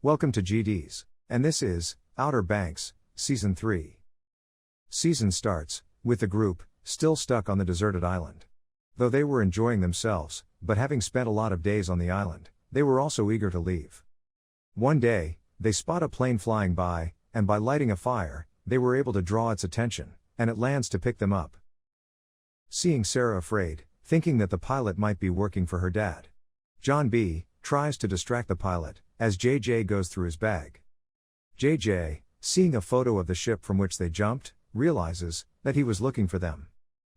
Welcome to GDs, and this is Outer Banks, Season 3. Season starts with the group still stuck on the deserted island. Though they were enjoying themselves, but having spent a lot of days on the island, they were also eager to leave. One day, they spot a plane flying by, and by lighting a fire, they were able to draw its attention, and it lands to pick them up. Seeing Sarah afraid, thinking that the pilot might be working for her dad, John B. tries to distract the pilot, as JJ goes through his bag. JJ, seeing a photo of the ship from which they jumped, realizes that he was looking for them.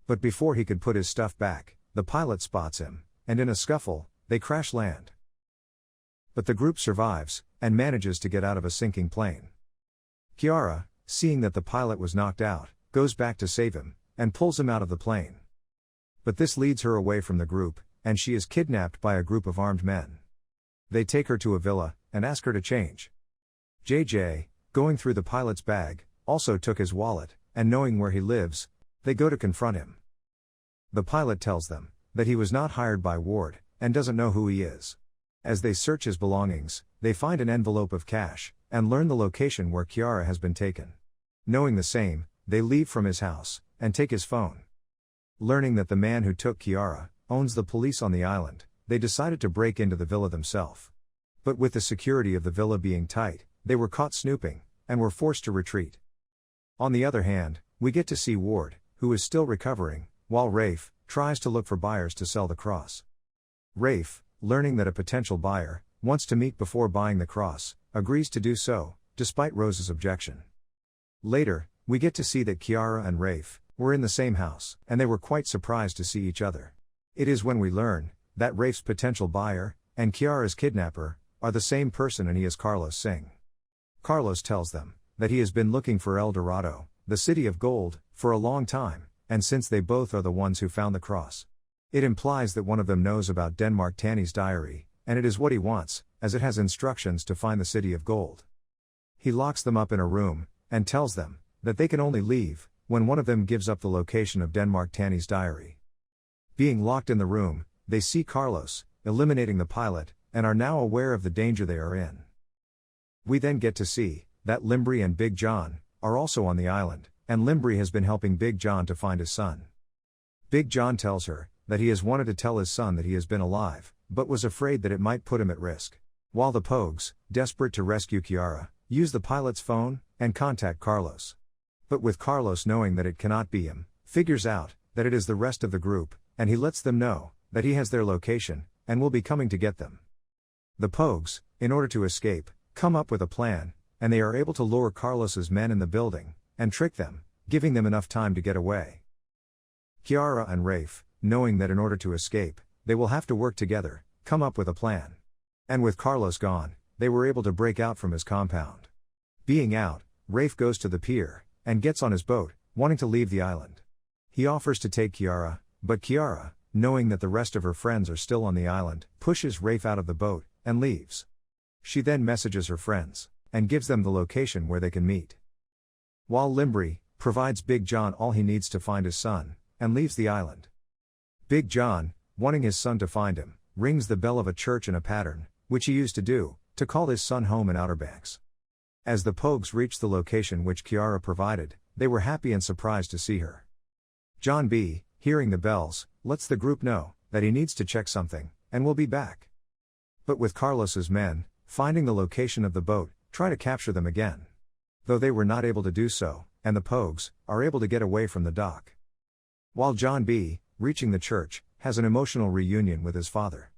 But before he could put his stuff back, the pilot spots him, and in a scuffle, they crash land. But the group survives, and manages to get out of a sinking plane. Kiara, seeing that the pilot was knocked out, goes back to save him, and pulls him out of the plane. But this leads her away from the group, and she is kidnapped by a group of armed men. They take her to a villa, and ask her to change. JJ, going through the pilot's bag, also took his wallet, and knowing where he lives, they go to confront him. The pilot tells them that he was not hired by Ward, and doesn't know who he is. As they search his belongings, they find an envelope of cash, and learn the location where Kiara has been taken. Knowing the same, they leave from his house, and take his phone. Learning that the man who took Kiara owns the police on the island, they decided to break into the villa themselves. But with the security of the villa being tight, they were caught snooping, and were forced to retreat. On the other hand, we get to see Ward, who is still recovering, while Rafe tries to look for buyers to sell the cross. Rafe, learning that a potential buyer wants to meet before buying the cross, agrees to do so, despite Rose's objection. Later, we get to see that Kiara and Rafe were in the same house, and they were quite surprised to see each other. It is when we learn that Rafe's potential buyer and Kiara's kidnapper are the same person, and he is Carlos Singh. Carlos tells them that he has been looking for El Dorado, the city of gold, for a long time, and since they both are the ones who found the cross, it implies that one of them knows about Denmark Tanny's diary, and it is what he wants, as it has instructions to find the city of gold. He locks them up in a room, and tells them that they can only leave when one of them gives up the location of Denmark Tanny's diary. Being locked in the room, they see Carlos eliminating the pilot, and are now aware of the danger they are in. We then get to see that Limbri and Big John are also on the island, and Limbri has been helping Big John to find his son. Big John tells her that he has wanted to tell his son that he has been alive, but was afraid that it might put him at risk. While the Pogues, desperate to rescue Kiara, use the pilot's phone and contact Carlos. But with Carlos knowing that it cannot be him, figures out that it is the rest of the group, and he lets them know that he has their location and will be coming to get them. The Pogues, in order to escape, come up with a plan, and they are able to lure Carlos's men in the building and trick them, giving them enough time to get away. Kiara and Rafe, knowing that in order to escape, they will have to work together, come up with a plan. And with Carlos gone, they were able to break out from his compound. Being out, Rafe goes to the pier and gets on his boat, wanting to leave the island. He offers to take Kiara, but Kiara, knowing that the rest of her friends are still on the island, pushes Rafe out of the boat and leaves. She then messages her friends and gives them the location where they can meet. While Limbri provides Big John all he needs to find his son, and leaves the island. Big John, wanting his son to find him, rings the bell of a church in a pattern, which he used to do, to call his son home in Outer Banks. As the Pogues reached the location which Kiara provided, they were happy and surprised to see her. John B., hearing the bells, lets the group know that he needs to check something, and will be back. But with Carlos's men, finding the location of the boat, try to capture them again. Though they were not able to do so, and the Pogues are able to get away from the dock. While John B., reaching the church, has an emotional reunion with his father.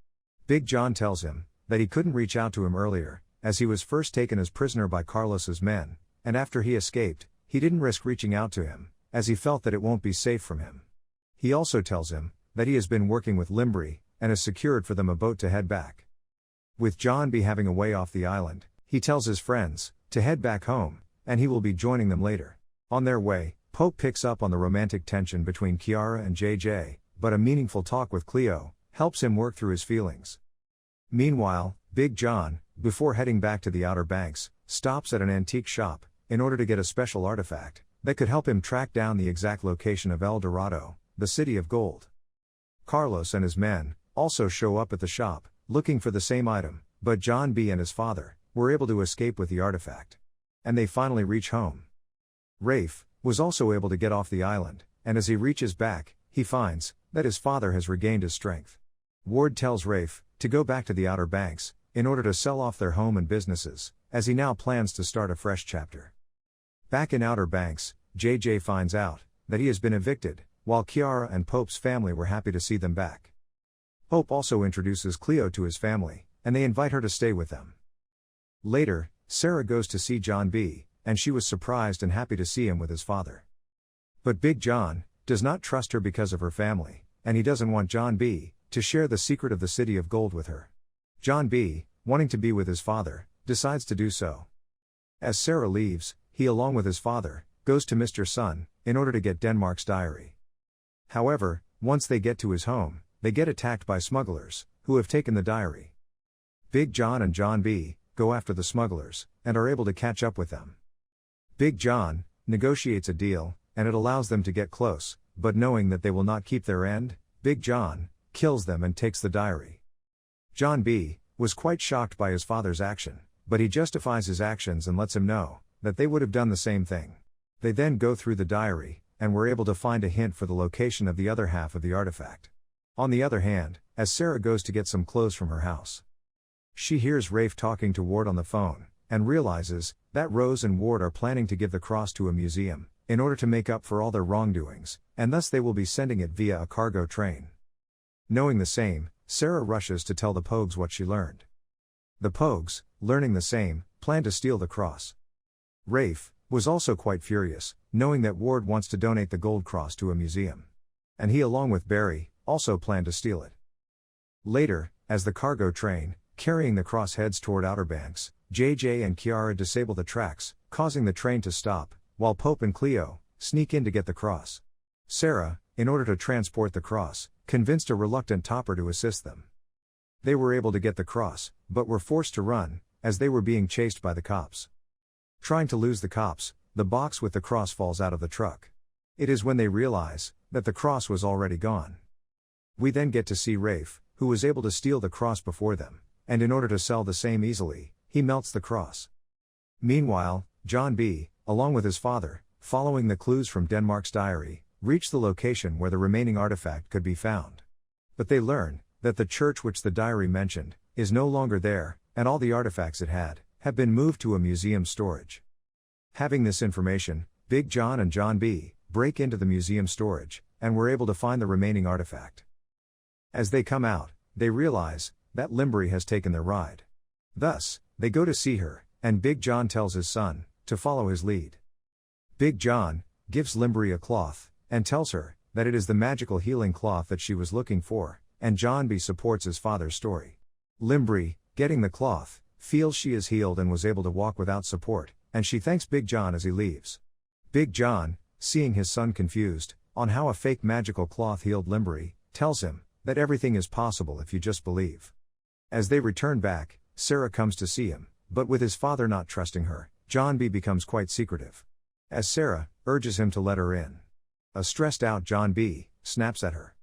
Big John tells him that he couldn't reach out to him earlier, as he was first taken as prisoner by Carlos's men, and after he escaped, he didn't risk reaching out to him, as he felt that it won't be safe from him. He also tells him that he has been working with Limbri, and has secured for them a boat to head back. With John B. having a way off the island, he tells his friends to head back home, and he will be joining them later. On their way, Pope picks up on the romantic tension between Kiara and JJ, but a meaningful talk with Cleo helps him work through his feelings. Meanwhile, Big John, before heading back to the Outer Banks, stops at an antique shop in order to get a special artifact that could help him track down the exact location of El Dorado, the city of gold. Carlos and his men also show up at the shop, looking for the same item, but John B. and his father were able to escape with the artifact. And they finally reach home. Rafe was also able to get off the island, and as he reaches back, he finds that his father has regained his strength. Ward tells Rafe to go back to the Outer Banks in order to sell off their home and businesses, as he now plans to start a fresh chapter. Back in Outer Banks, JJ finds out that he has been evicted, while Kiara and Pope's family were happy to see them back. Pope also introduces Cleo to his family, and they invite her to stay with them. Later, Sarah goes to see John B., and she was surprised and happy to see him with his father. But Big John does not trust her because of her family, and he doesn't want John B. to share the secret of the City of Gold with her. John B., wanting to be with his father, decides to do so. As Sarah leaves, he along with his father, goes to Mr. Sun, in order to get Denmark's diary. However, once they get to his home, they get attacked by smugglers, who have taken the diary. Big John and John B. go after the smugglers, and are able to catch up with them. Big John negotiates a deal, and it allows them to get close, but knowing that they will not keep their end, Big John kills them and takes the diary. John B. was quite shocked by his father's action, but he justifies his actions and lets him know that they would have done the same thing. They then go through the diary, and were able to find a hint for the location of the other half of the artifact. On the other hand, as Sarah goes to get some clothes from her house, she hears Rafe talking to Ward on the phone, and realizes that Rose and Ward are planning to give the cross to a museum, in order to make up for all their wrongdoings, and thus they will be sending it via a cargo train. Knowing the same, Sarah rushes to tell the Pogues what she learned. The Pogues, learning the same, plan to steal the cross. Rafe was also quite furious, knowing that Ward wants to donate the gold cross to a museum. And he along with Barry, also plan to steal it. Later, as the cargo train, carrying the cross heads toward Outer Banks, JJ and Kiara disable the tracks, causing the train to stop, while Pope and Cleo sneak in to get the cross. Sarah, in order to transport the cross, convinced a reluctant Topper to assist them. They were able to get the cross, but were forced to run, as they were being chased by the cops. Trying to lose the cops, the box with the cross falls out of the truck. It is when they realize that the cross was already gone. We then get to see Rafe, who was able to steal the cross before them, and in order to sell the same easily, he melts the cross. Meanwhile, John B., along with his father, following the clues from Denmark's diary, reach the location where the remaining artifact could be found. But they learn that the church which the diary mentioned is no longer there, and all the artifacts it had have been moved to a museum storage. Having this information, Big John and John B. break into the museum storage, and were able to find the remaining artifact. As they come out, they realize that Limbri has taken their ride. Thus, they go to see her, and Big John tells his son to follow his lead. Big John gives Limbri a cloth, and tells her that it is the magical healing cloth that she was looking for, and John B. supports his father's story. Limbri, getting the cloth, feels she is healed and was able to walk without support, and she thanks Big John as he leaves. Big John, seeing his son confused on how a fake magical cloth healed Limbri, tells him that everything is possible if you just believe. As they return back, Sarah comes to see him, but with his father not trusting her, John B. becomes quite secretive. As Sarah urges him to let her in, a stressed out John B. snaps at her.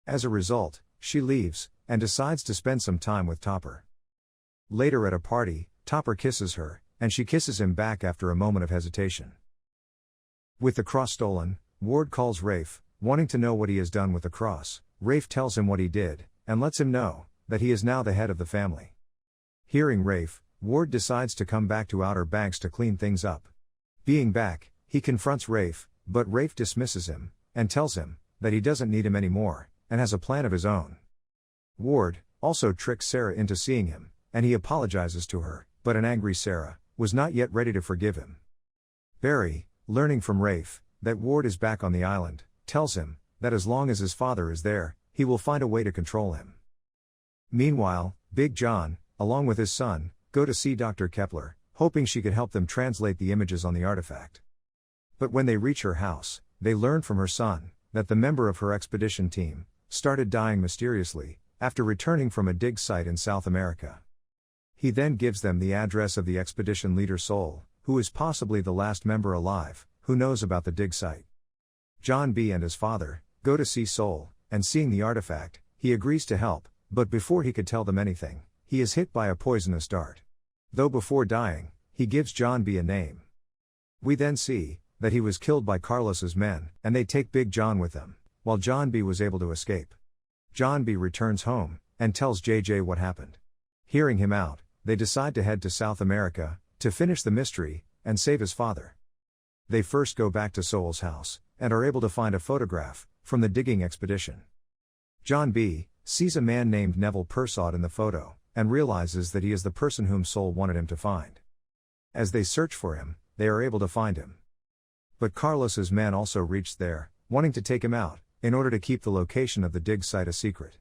As a result, she leaves, and decides to spend some time with Topper. Later at a party, Topper kisses her, and she kisses him back after a moment of hesitation. With the cross stolen, Ward calls Rafe, wanting to know what he has done with the cross. Rafe tells him what he did, and lets him know that he is now the head of the family. Hearing Rafe, Ward decides to come back to Outer Banks to clean things up. Being back, he confronts Rafe, but Rafe dismisses him, and tells him that he doesn't need him anymore, and has a plan of his own. Ward also tricks Sarah into seeing him, and he apologizes to her, but an angry Sarah was not yet ready to forgive him. Barry, learning from Rafe that Ward is back on the island, tells him that as long as his father is there, he will find a way to control him. Meanwhile, Big John, along with his son, go to see Dr. Kepler, hoping she could help them translate the images on the artifact. But when they reach her house, they learn from her son that the member of her expedition team started dying mysteriously after returning from a dig site in South America. He then gives them the address of the expedition leader Sol, who is possibly the last member alive who knows about the dig site. John B. and his father go to see Sol, and seeing the artifact, he agrees to help, but before he could tell them anything, he is hit by a poisonous dart. Though before dying, he gives John B a name. We then see that he was killed by Carlos's men, and they take Big John with them, while John B was able to escape. John B returns home, and tells JJ what happened. Hearing him out, they decide to head to South America, to finish the mystery, and save his father. They first go back to Soul's house, and are able to find a photograph, from the digging expedition. John B sees a man named Neville Persaud in the photo, and realizes that he is the person whom Soul wanted him to find. As they search for him, they are able to find him. But Carlos's men also reached there, wanting to take him out, in order to keep the location of the dig site a secret.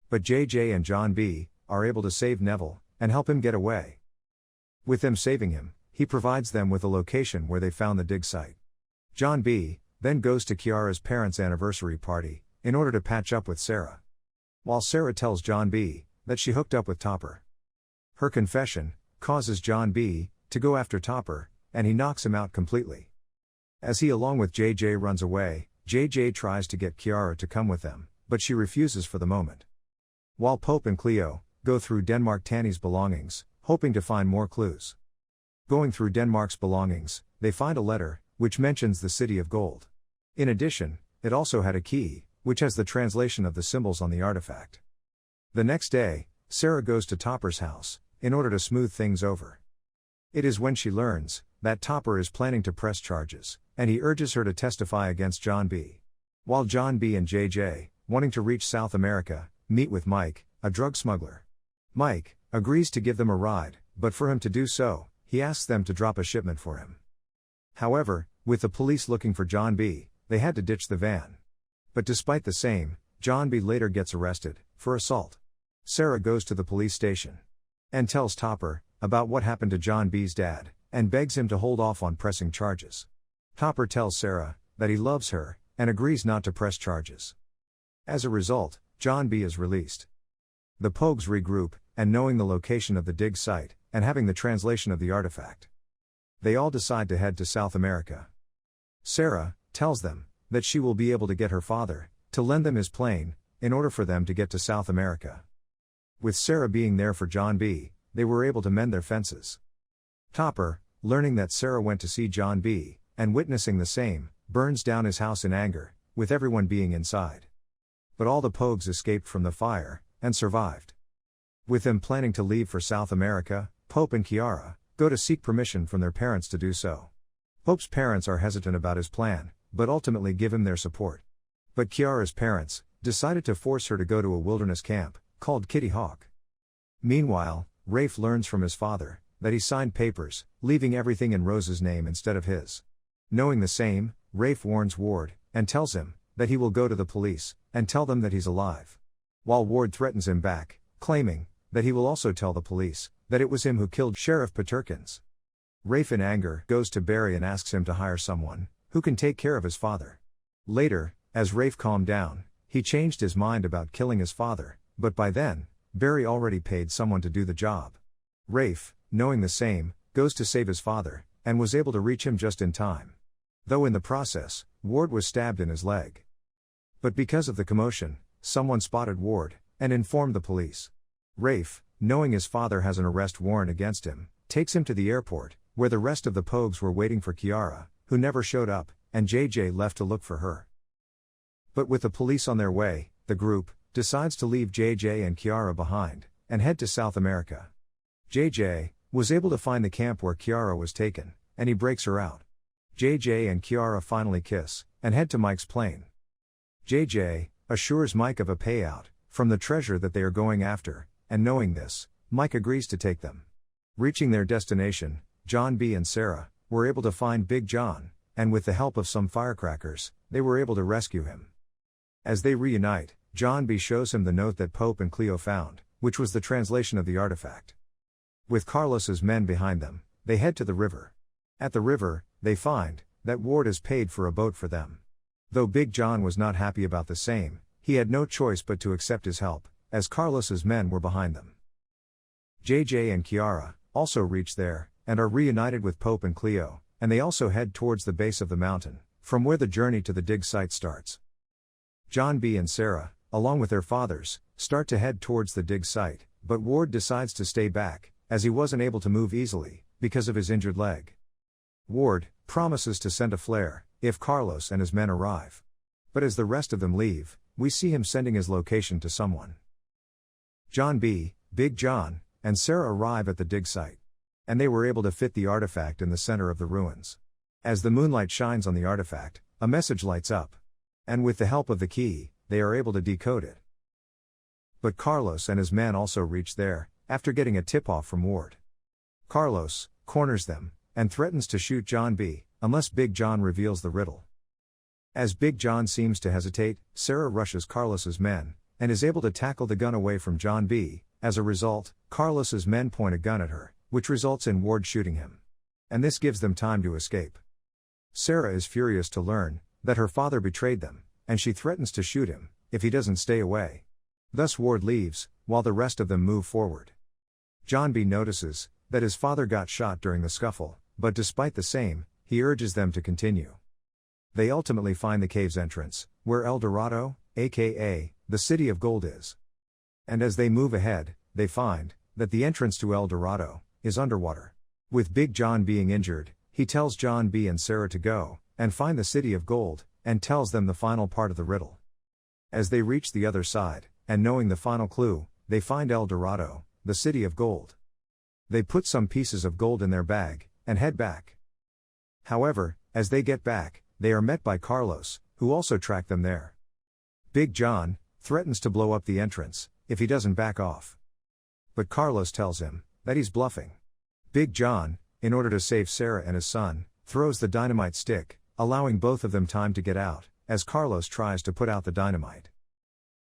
But JJ and John B are able to save Neville, and help him get away. With them saving him, he provides them with a location where they found the dig site. John B then goes to Kiara's parents' anniversary party, in order to patch up with Sarah. While Sarah tells John B that she hooked up with Topper. Her confession causes John B to go after Topper, and he knocks him out completely. As he along with JJ runs away, JJ tries to get Kiara to come with them, but she refuses for the moment. While Pope and Cleo go through Denmark Tanny's belongings, hoping to find more clues. Going through Denmark's belongings, they find a letter, which mentions the City of Gold. In addition, it also had a key, which has the translation of the symbols on the artifact. The next day, Sarah goes to Topper's house, in order to smooth things over. It is when she learns that Topper is planning to press charges, and he urges her to testify against John B. While John B and JJ, wanting to reach South America, meet with Mike, a drug smuggler. Mike agrees to give them a ride, but for him to do so, he asks them to drop a shipment for him. However, with the police looking for John B, they had to ditch the van. But despite the same, John B later gets arrested for assault. Sarah goes to the police station and tells Topper about what happened to John B's dad, and begs him to hold off on pressing charges. Topper tells Sarah that he loves her, and agrees not to press charges. As a result, John B is released. The Pogues regroup, and knowing the location of the dig site, and having the translation of the artifact, they all decide to head to South America. Sarah tells them that she will be able to get her father to lend them his plane, in order for them to get to South America. With Sarah being there for John B, they were able to mend their fences. Topper, learning that Sarah went to see John B, and witnessing the same, burns down his house in anger, with everyone being inside. But all the Pogues escaped from the fire, and survived. With them planning to leave for South America, Pope and Kiara go to seek permission from their parents to do so. Pope's parents are hesitant about his plan, but ultimately give him their support. But Kiara's parents decided to force her to go to a wilderness camp, called Kitty Hawk. Meanwhile, Rafe learns from his father that he signed papers, leaving everything in Rose's name instead of his. Knowing the same, Rafe warns Ward, and tells him that he will go to the police, and tell them that he's alive. While Ward threatens him back, claiming that he will also tell the police that it was him who killed Sheriff Peterkins. Rafe in anger goes to Barry and asks him to hire someone who can take care of his father. Later, as Rafe calmed down, he changed his mind about killing his father, but by then, Barry already paid someone to do the job. Rafe, knowing the same, goes to save his father, and was able to reach him just in time. Though in the process, Ward was stabbed in his leg. But because of the commotion, someone spotted Ward, and informed the police. Rafe, knowing his father has an arrest warrant against him, takes him to the airport, where the rest of the Pogues were waiting for Kiara, who never showed up, and JJ left to look for her. But with the police on their way, the group decides to leave JJ and Kiara behind, and head to South America. JJ was able to find the camp where Kiara was taken, and he breaks her out. JJ and Kiara finally kiss, and head to Mike's plane. JJ assures Mike of a payout from the treasure that they are going after, and knowing this, Mike agrees to take them. Reaching their destination, John B and Sarah were able to find Big John, and with the help of some firecrackers, they were able to rescue him. As they reunite, John B shows him the note that Pope and Cleo found, which was the translation of the artifact. With Carlos's men behind them, they head to the river. At the river, they find that Ward has paid for a boat for them. Though Big John was not happy about the same, he had no choice but to accept his help, as Carlos's men were behind them. JJ and Kiara also reach there, and are reunited with Pope and Cleo, and they also head towards the base of the mountain, from where the journey to the dig site starts. John B and Sarah, along with their fathers, start to head towards the dig site, but Ward decides to stay back, as he wasn't able to move easily, because of his injured leg. Ward promises to send a flare if Carlos and his men arrive. But as the rest of them leave, we see him sending his location to someone. John B., Big John, and Sarah arrive at the dig site. And they were able to fit the artifact in the center of the ruins. As the moonlight shines on the artifact, a message lights up. And with the help of the key, they are able to decode it. But Carlos and his men also reach there, after getting a tip-off from Ward. Carlos corners them, and threatens to shoot John B., unless Big John reveals the riddle. As Big John seems to hesitate, Sarah rushes Carlos's men, and is able to tackle the gun away from John B. As a result, Carlos's men point a gun at her, which results in Ward shooting him. And this gives them time to escape. Sarah is furious to learn that her father betrayed them, and she threatens to shoot him if he doesn't stay away. Thus Ward leaves, while the rest of them move forward. John B. notices that his father got shot during the scuffle, but despite the same, he urges them to continue. They ultimately find the cave's entrance, where El Dorado, aka the City of Gold, is. And as they move ahead, they find that the entrance to El Dorado is underwater. With Big John being injured, he tells John B. and Sarah to go and find the City of Gold, and tells them the final part of the riddle. As they reach the other side, and knowing the final clue, they find El Dorado, the City of Gold. They put some pieces of gold in their bag, and head back. However, as they get back, they are met by Carlos, who also tracked them there. Big John threatens to blow up the entrance if he doesn't back off. But Carlos tells him that he's bluffing. Big John, in order to save Sarah and his son, throws the dynamite stick, allowing both of them time to get out, as Carlos tries to put out the dynamite.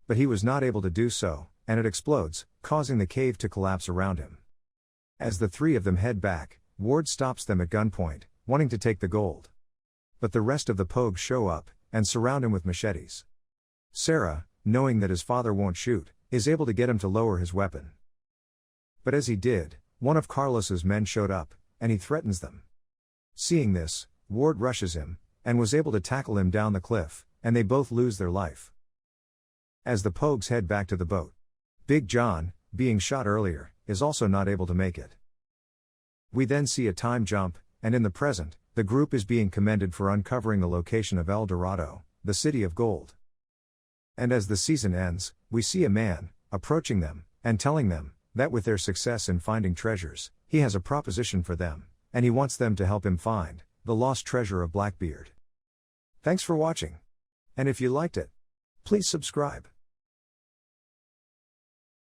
But he was not able to do so, and it explodes, causing the cave to collapse around him. As the three of them head back, Ward stops them at gunpoint, wanting to take the gold. But the rest of the Pogues show up, and surround him with machetes. Sarah, knowing that his father won't shoot, is able to get him to lower his weapon. But as he did, one of Carlos's men showed up, and he threatens them. Seeing this, Ward rushes him, and was able to tackle him down the cliff, and they both lose their life. As the Pogues head back to the boat, Big John, being shot earlier, is also not able to make it. We then see a time jump, and in the present, the group is being commended for uncovering the location of El Dorado, the City of Gold. And as the season ends, we see a man approaching them, and telling them that with their success in finding treasures, he has a proposition for them, and he wants them to help him find the lost treasure of Blackbeard. Thanks for watching. And if you liked it, please subscribe.